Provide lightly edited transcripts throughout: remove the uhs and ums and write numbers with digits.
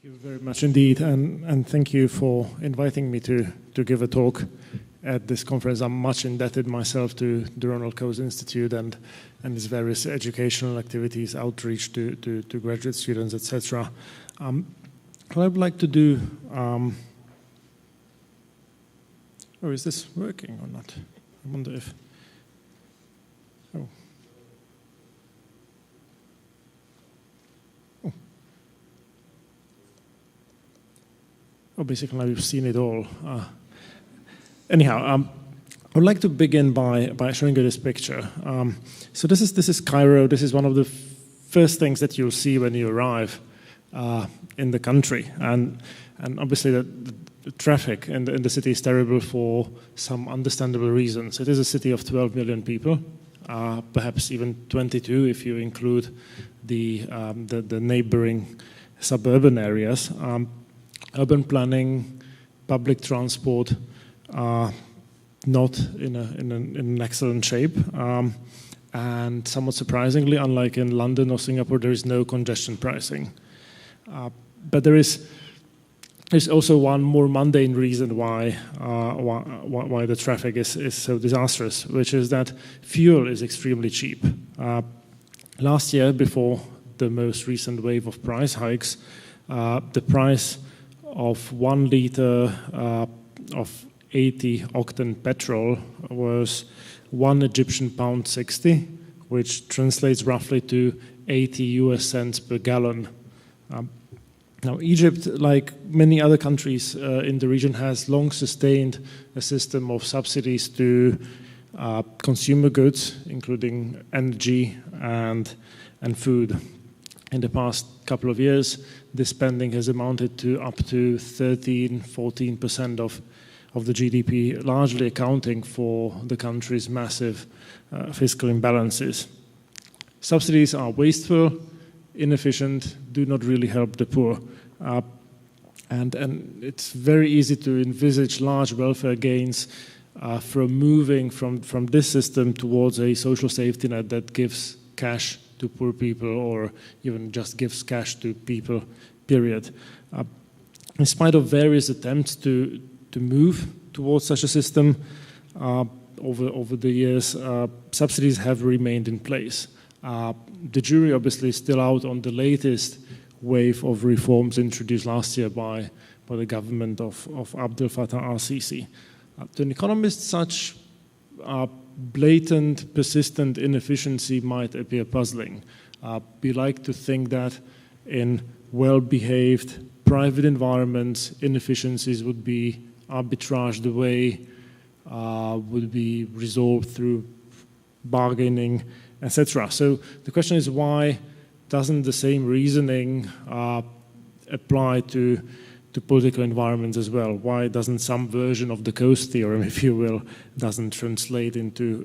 you very much indeed, and thank you for inviting me to give a talk at this conference. I'm much indebted myself to the Ronald Coase Institute and its various educational activities, outreach to graduate students, etc. What I would like to do, is this working or not? I wonder if, basically now you've seen it all. Anyhow, I would like to begin by showing you this picture. So this is Cairo. This is one of the first things that you'll see when you arrive in the country, and obviously the traffic in the city is terrible for some understandable reasons. It is a city of 12 million people, perhaps even 22 if you include the neighboring suburban areas. Urban planning, public transport are not in an excellent shape. And somewhat surprisingly, unlike in London or Singapore, there is no congestion pricing. But there's also one more mundane reason why the traffic is so disastrous, which is that fuel is extremely cheap. Last year, before the most recent wave of price hikes, the price of 1 liter of 80 octane petrol was £1.60, which translates roughly to 80 US cents per gallon. Now, Egypt, like many other countries in the region, has long sustained a system of subsidies to consumer goods, including energy and food. In the past couple of years, this spending has amounted to up to 13–14% of the GDP, largely accounting for the country's massive fiscal imbalances. Subsidies are wasteful, inefficient, do not really help the poor. And it's very easy to envisage large welfare gains from moving from this system towards a social safety net that gives cash to poor people or even just gives cash to people, period. In spite of various attempts to move towards such a system over the years, subsidies have remained in place. The jury obviously is still out on the latest wave of reforms introduced last year by the government of Abdel Fattah al-Sisi. To an economist, such blatant, persistent inefficiency might appear puzzling. We like to think that in well-behaved private environments, inefficiencies would be arbitraged away, would be resolved through bargaining, etc. So the question is, why doesn't the same reasoning apply to political environments as well? Why doesn't some version of the Coase theorem, if you will, doesn't translate into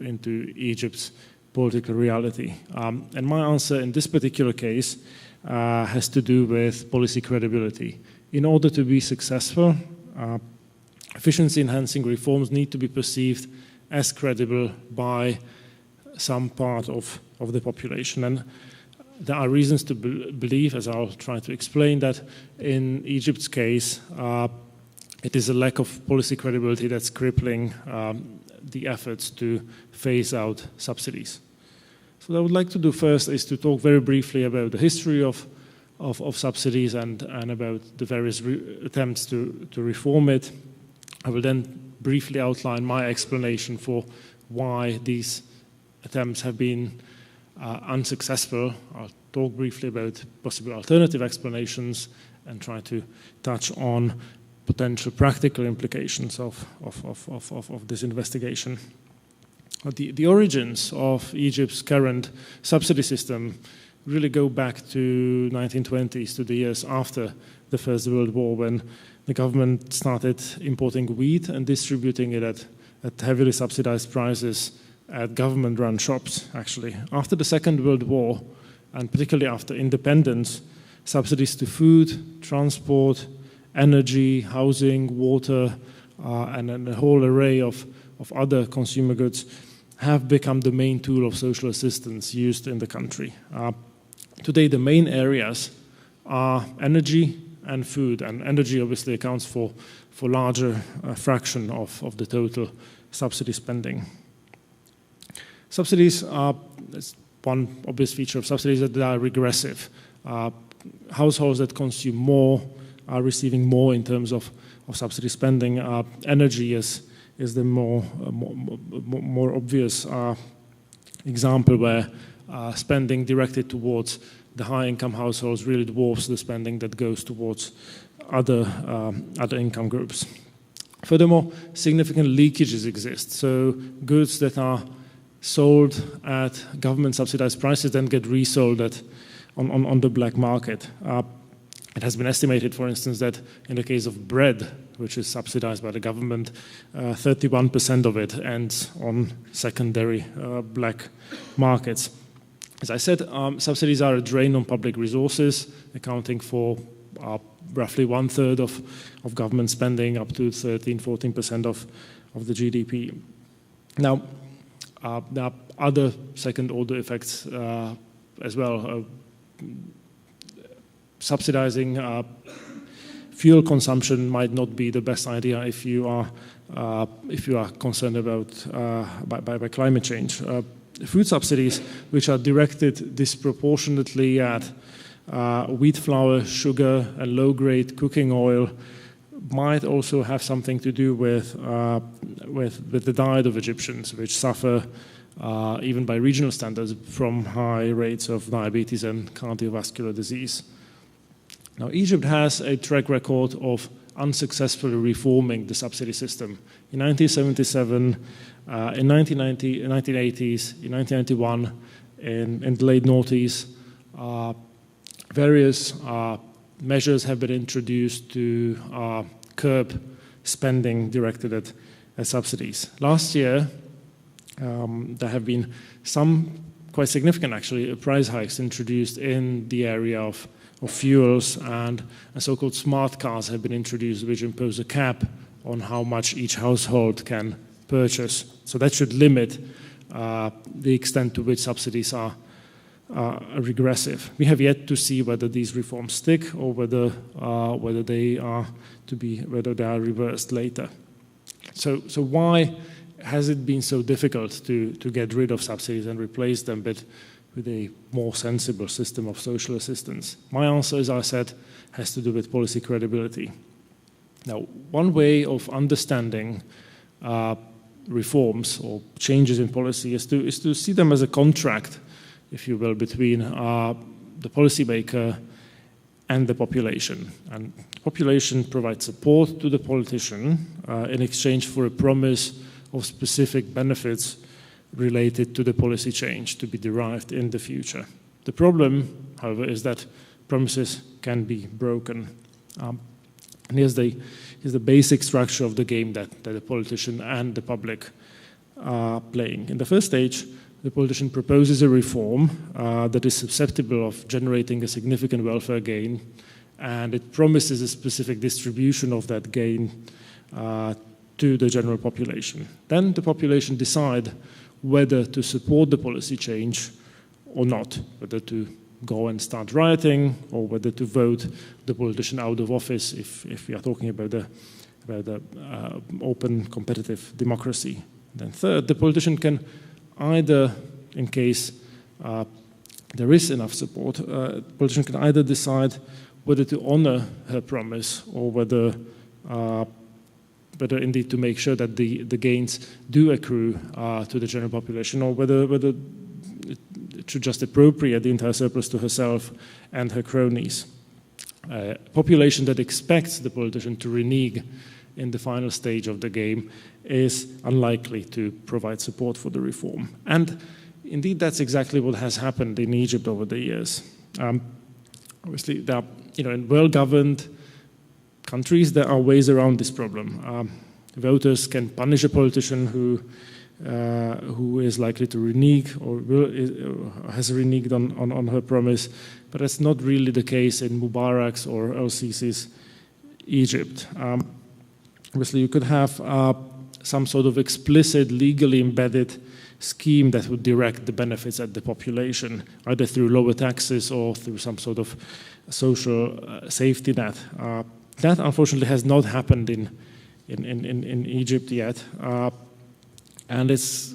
Egypt's political reality? And my answer in this particular case has to do with policy credibility. In order to be successful, efficiency-enhancing reforms need to be perceived as credible by some part of the population. And there are reasons to believe, as I'll try to explain, that in Egypt's case, it is a lack of policy credibility that's crippling the efforts to phase out subsidies. So what I would like to do first is to talk very briefly about the history of subsidies and about the various attempts to reform it. I will then briefly outline my explanation for why these attempts have been unsuccessful. I'll talk briefly about possible alternative explanations and try to touch on potential practical implications of this investigation. The origins of Egypt's current subsidy system really go back to 1920s, to the years after the First World War, when the government started importing wheat and distributing it at heavily subsidized prices at government-run shops, actually. After the Second World War, and particularly after independence, subsidies to food, transport, energy, housing, water, and a whole array of other consumer goods have become the main tool of social assistance used in the country. Today, the main areas are energy and food. And energy obviously accounts for larger fraction of the total subsidy spending. Subsidies are one obvious feature of subsidies that they are regressive. Households that consume more are receiving more in terms of subsidy spending. Energy is the more obvious example where spending directed towards the high-income households really dwarfs the spending that goes towards other income groups. Furthermore, significant leakages exist. So goods that are sold at government-subsidized prices then get resold on the black market. It has been estimated, for instance, that in the case of bread, which is subsidized by the government, 31% of it ends on secondary black markets. As I said, subsidies are a drain on public resources, accounting for roughly 1/3 of government spending, up to 13–14% of the GDP. Now, there are other second-order effects as well. Subsidizing fuel consumption might not be the best idea if you are concerned about by climate change. Food subsidies, which are directed disproportionately at wheat flour, sugar, and low-grade cooking oil, might also have something to do with the diet of Egyptians, which suffer even by regional standards from high rates of diabetes and cardiovascular disease. Now, Egypt has a track record of unsuccessfully reforming the subsidy system. In 1977, in 1980s, in 1991, in the late noughties, various measures have been introduced to curb spending directed at subsidies. Last year, there have been some quite significant, actually, price hikes introduced in the area of fuels, and so-called smart cars have been introduced, which impose a cap on how much each household can purchase. So that should limit the extent to which subsidies are regressive. We have yet to see whether these reforms stick or whether they are reversed later. So why has it been so difficult to get rid of subsidies and replace them with a more sensible system of social assistance? My answer, as I said, has to do with policy credibility. Now, one way of understanding reforms or changes in policy is to see them as a contract, if you will, between the policymaker and the population. And the population provides support to the politician in exchange for a promise of specific benefits related to the policy change to be derived in the future. The problem, however, is that promises can be broken. And here's the basic structure of the game that the politician and the public are playing. In the first stage, the politician proposes a reform that is susceptible of generating a significant welfare gain, and it promises a specific distribution of that gain to the general population. Then the population decide whether to support the policy change or not, whether to go and start rioting or whether to vote the politician out of office if we are talking about the open competitive democracy. Then third, the politician can either, in case there is enough support, the politician can either decide whether to honor her promise or whether indeed to make sure that the gains do accrue to the general population, or whether it should just appropriate the entire surplus to herself and her cronies. A population that expects the politician to renege in the final stage of the game is unlikely to provide support for the reform. And indeed, that's exactly what has happened in Egypt over the years. Obviously, there are, in well-governed countries, there are ways around this problem. Voters can punish a politician who is likely to renege or has reneged on her promise, but that's not really the case in Mubarak's or El-Sisi's Egypt. Obviously, you could have some sort of explicit, legally embedded scheme that would direct the benefits at the population, either through lower taxes or through some sort of social safety net. That unfortunately has not happened in Egypt yet, and it's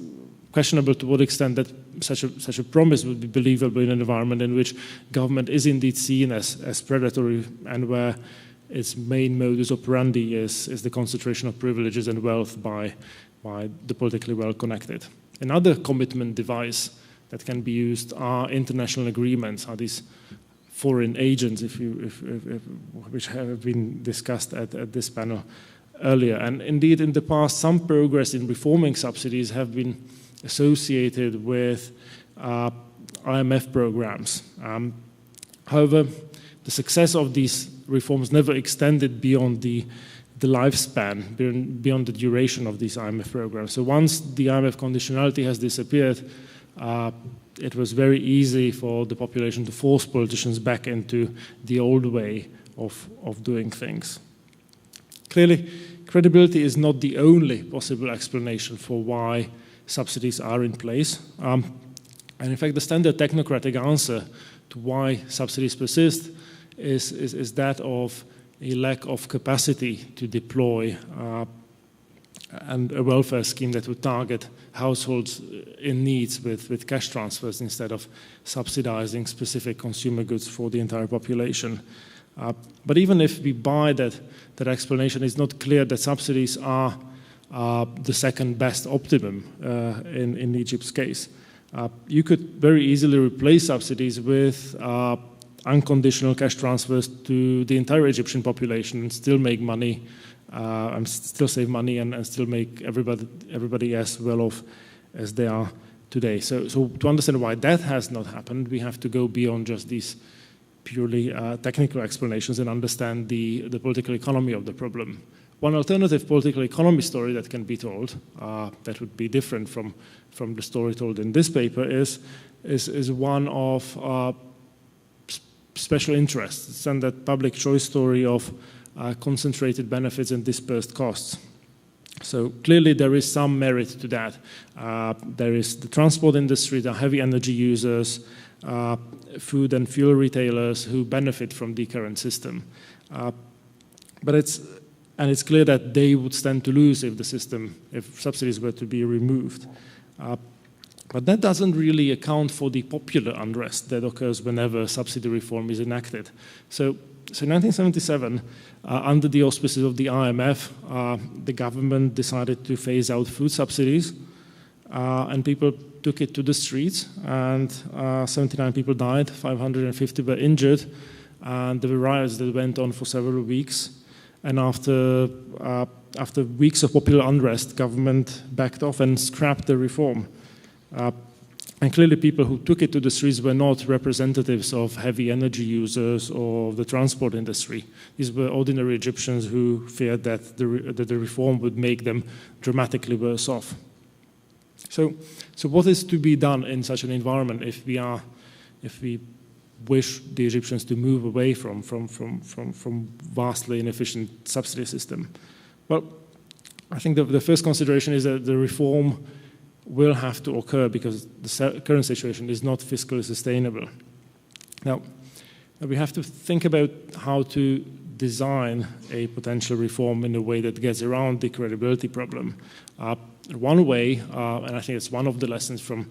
questionable to what extent that such a promise would be believable in an environment in which government is indeed seen as predatory, and where its main modus operandi is the concentration of privileges and wealth by the politically well-connected. Another commitment device that can be used are international agreements, are these foreign agents, which have been discussed at this panel earlier. And indeed, in the past, some progress in reforming subsidies have been associated with IMF programs. However, the success of these reforms never extended beyond the lifespan, beyond the duration of these IMF programs. So once the IMF conditionality has disappeared, it was very easy for the population to force politicians back into the old way of doing things. Clearly, credibility is not the only possible explanation for why subsidies are in place. And in fact, the standard technocratic answer to why subsidies persist is that of a lack of capacity to deploy and a welfare scheme that would target households in needs with cash transfers instead of subsidizing specific consumer goods for the entire population. But even if we buy that explanation, it's not clear that subsidies are the second best optimum in Egypt's case. You could very easily replace subsidies with unconditional cash transfers to the entire Egyptian population and still make money, and still save money, and still make everybody as well off as they are today. So to understand why that has not happened, we have to go beyond just these purely technical explanations and understand the political economy of the problem. One alternative political economy story that can be told, that would be different from the story told in this paper, is one of special interest. It's that public choice story of concentrated benefits and dispersed costs. So clearly there is some merit to that. There is the transport industry, the heavy energy users, food and fuel retailers who benefit from the current system. But it's clear that they would stand to lose if subsidies were to be removed. But that doesn't really account for the popular unrest that occurs whenever subsidy reform is enacted. So in 1977, under the auspices of the IMF, the government decided to phase out food subsidies, and people took it to the streets, and 79 people died, 550 were injured, and there were riots that went on for several weeks. And after weeks of popular unrest, government backed off and scrapped the reform. And clearly people who took it to the streets were not representatives of heavy energy users or the transport industry. These were ordinary Egyptians who feared that the reform would make them dramatically worse off. So what is to be done in such an environment if we wish the Egyptians to move away from vastly inefficient subsidy system? Well, I think the first consideration is that the reform will have to occur because the current situation is not fiscally sustainable. Now, we have to think about how to design a potential reform in a way that gets around the credibility problem. One way, and I think it's one of the lessons from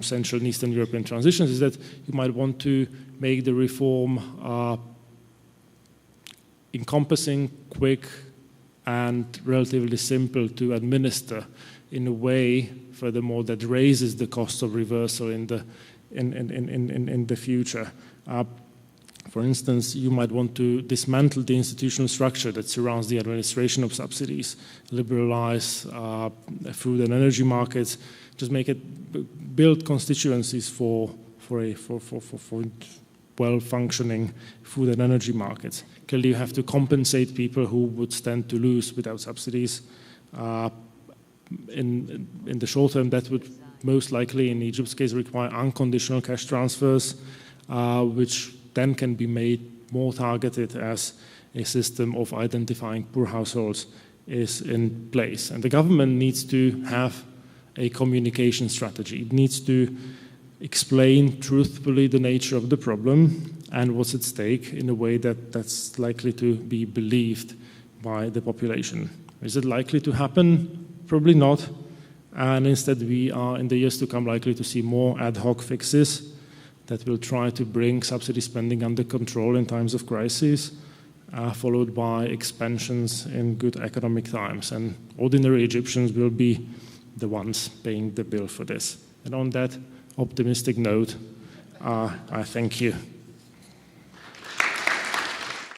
Central and Eastern European transitions, is that you might want to make the reform encompassing, quick, and relatively simple to administer in a way, furthermore, that raises the cost of reversal in the future. For instance, you might want to dismantle the institutional structure that surrounds the administration of subsidies, liberalize food and energy markets, just build constituencies for well-functioning food and energy markets. Clearly, you have to compensate people who would stand to lose without subsidies. In the short term, that would most likely, in Egypt's case, require unconditional cash transfers, which then can be made more targeted as a system of identifying poor households is in place. And the government needs to have a communication strategy. It needs to explain truthfully the nature of the problem and what's at stake in a way that's likely to be believed by the population. Is it likely to happen? Probably not. And instead, we are, in the years to come, likely to see more ad hoc fixes that will try to bring subsidy spending under control in times of crisis, followed by expansions in good economic times. And ordinary Egyptians will be the ones paying the bill for this. And on that optimistic note, I thank you.